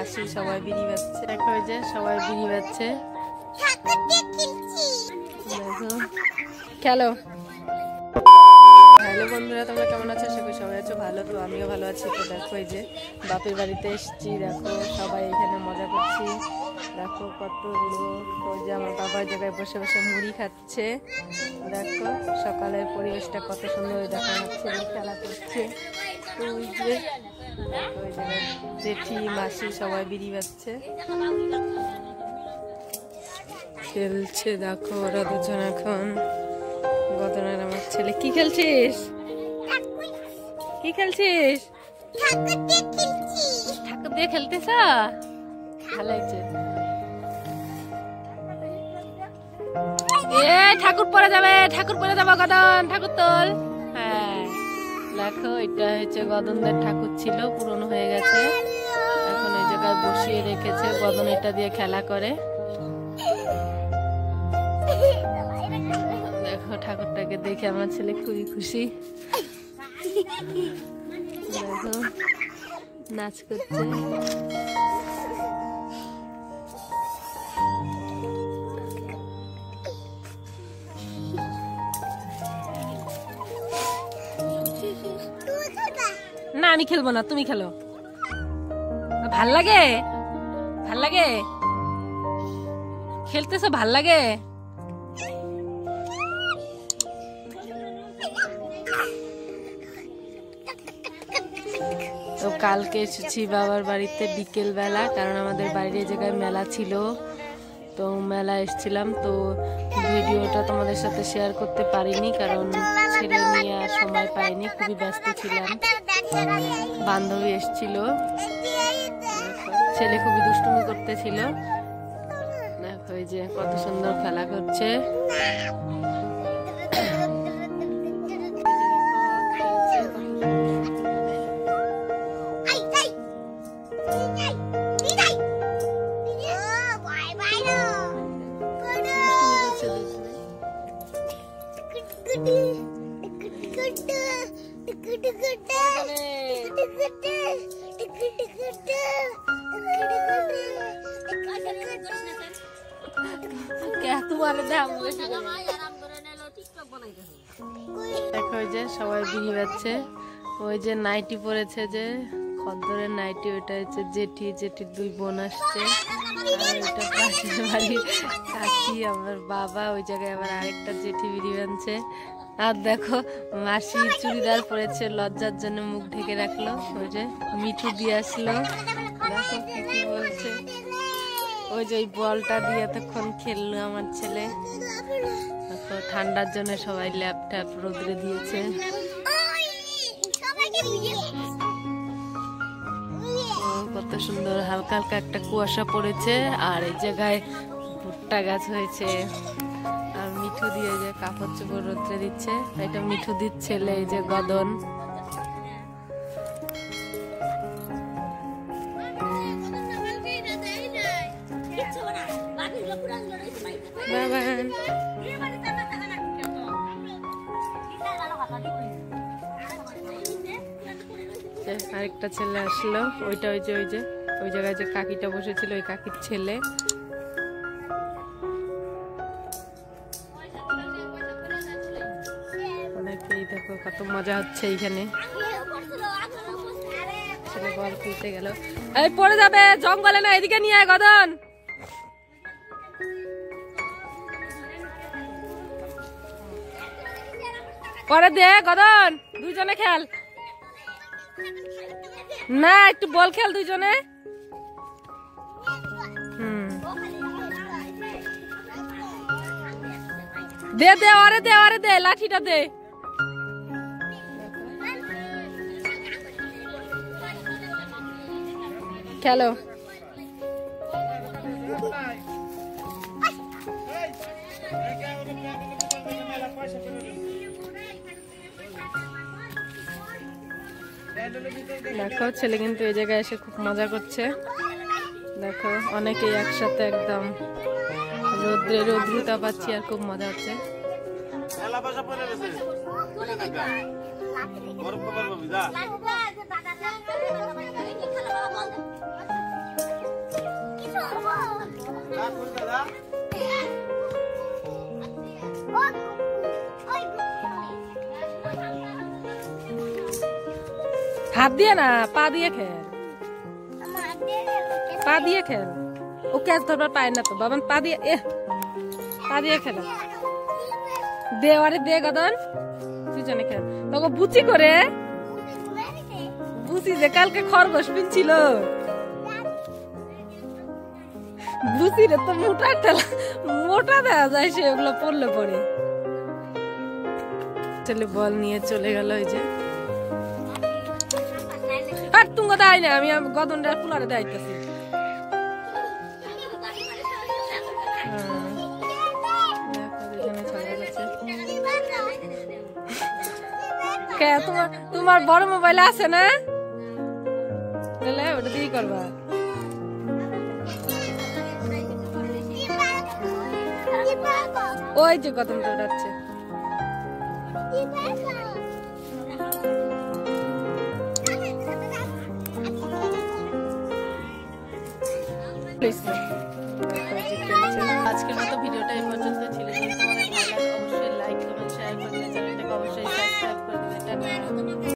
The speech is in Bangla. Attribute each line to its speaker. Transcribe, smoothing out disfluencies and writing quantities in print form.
Speaker 1: মাসি সবাই বিড়ি বাজছে। দেখো ওই যে সবাই বিড়ি বাজছে। দেখো খেলো। হ্যালো বন্ধুরা, তোমরা কেমন আছো? আশা করি সবাই আছো ভালো। তো আমিও ভালো আছি। তো দেখো এই যে বাপের বাড়িতে এসেছি। দেখো সবাই এখানে মজা করছি। দেখো কত লোক। ওই যে আমার বাবার জায়গায় বসে বসে মুড়ি খাচ্ছে। দেখো সকালের পরিবেশটা কত সুন্দর। দেখা যাচ্ছে খেলা করছে। তো ওই যে ওই জায়গায় জেঠি মাসি সবাই বিড়ি বাজছে, খেলছে। দেখো ওরা দুজন এখন। গদনার আমার ছেলে। কি খেলছিস? কি খেলছিস? ঠাকুর দিয়ে খেলতেছ? ভালো হয়েছে। এ ঠাকুর পরে যাবে, ঠাকুর পরে যাবো। গদন ঠাকুর তোল। হ্যাঁ দেখো এটা হচ্ছে গদনদের ঠাকুর ছিল, পুরনো হয়ে গেছে। এখন এই জায়গায় বসিয়ে রেখেছে। গদন এটা দিয়ে খেলা করে। দেখো ঠাকুরটাকে দেখে আমার ছেলে খুবই খুশি। দেখো নাচ করছে। না আমি খেলবো না, তুমি খেলো। ভাল লাগে? ভাল লাগে খেলতেছো? ভাল লাগে? তো কালকে এসেছি বাবার বাড়িতে বিকেল বেলা, কারণ আমাদের বাড়ির জায়গায় মেলা ছিল। তো মেলা এসেছিলাম। তো ভিডিওটা তোমাদের সাথে শেয়ার করতে পারিনি, কারণ ছেলে নিয়ে আর সময় পাইনি, খুবই ব্যস্ত ছিলাম। বান্ধবী এসেছিল, ছেলে খুবই দুষ্টুমি করতেছিল। দেখো এই যে কত সুন্দর খেলা করছে। দেখো ওই যে সবাই বিড়ি বাজছে। ওই যে নাইটি পরেছে, যে খদ্দরের নাইটি, ওইটা হচ্ছে জেঠি। জেঠির দুই বোন আসছে। আর ওইটা পাশের বাড়ির কাকি, আমার বাবা। ওই জায়গায় আবার আরেকটা জেঠি বিড়ি বানছে। আর দেখো মাসি চুড়িদার পরেছে, লজ্জার জন্য মুখ ঢেকে রাখলো। ওই যে মিঠু দিয়ে আসলো। দেখো কি বলছে। ওই যে ওই বলটা দিয়ে এতক্ষণ খেললো আমার ছেলে। দেখো ঠান্ডার জন্য সবাই ল্যাপটপ রোদরে দিয়েছে। কত সুন্দর হালকা হালকা একটা কুয়াশা পড়েছে। আর এই জায়গায় ভুট্টা গাছ হয়েছে। আর মিঠু দিয়ে যে কাপড় চোপড় রোদ্রে দিচ্ছে। এটা মিঠু দির ছেলে, এই যে গদন। আরেকটা ছেলে আসলো। ওইটা ওই যে ওই জায়গায় যে কাকিটা বসেছিল, ওই কাকির ছেলে। অনেকেই দেখো কত মজা হচ্ছে এইখানে। ছেলে বল খেলতে গেল। এই পড়ে যাবে, জঙ্গলে না, এদিকে নিয়ে আয় গদন। পরে দে গদন, দুইজনে খেল না, একটু বল খেল দুইজনে। দে দে, ওরে দে, ওরে দে, লাঠিটা দে। খেলো। দেখো ছেলে কিন্তু এই জায়গায় এসে খুব মজা করছে। দেখো অনেকেই একসাথে একদম রোদ্রে রোদ্রুতা পাচ্ছি আর খুব মজা হচ্ছে। হাত দিয়ে না, পা দিয়ে খেল, পা দিয়ে খেল। ও ক্যাচ ধরবার পায় না তো বাবান, পা দিয়ে পা দিয়ে খেল। দে আরে দে গদন, তুই জানে খেল। তোকে বুচি করে, বুচি যে কালকে খরগোশ পিনছিল, বুচি রে তো মোটা ঠেলা, মোটা দেওয়া যায়, সে ওগুলো পড়লে পড়ে। চলে বল নিয়ে চলে গেল। ওই যে আর তুমি দেয় না, আমি গদনটা পুলারে দেখাইতেছি। তোমার বড় মোবাইল আছে না, তাহলে ওটা দিয়ে করবা। ওই যে গদনটা উঠাচ্ছে। আজকের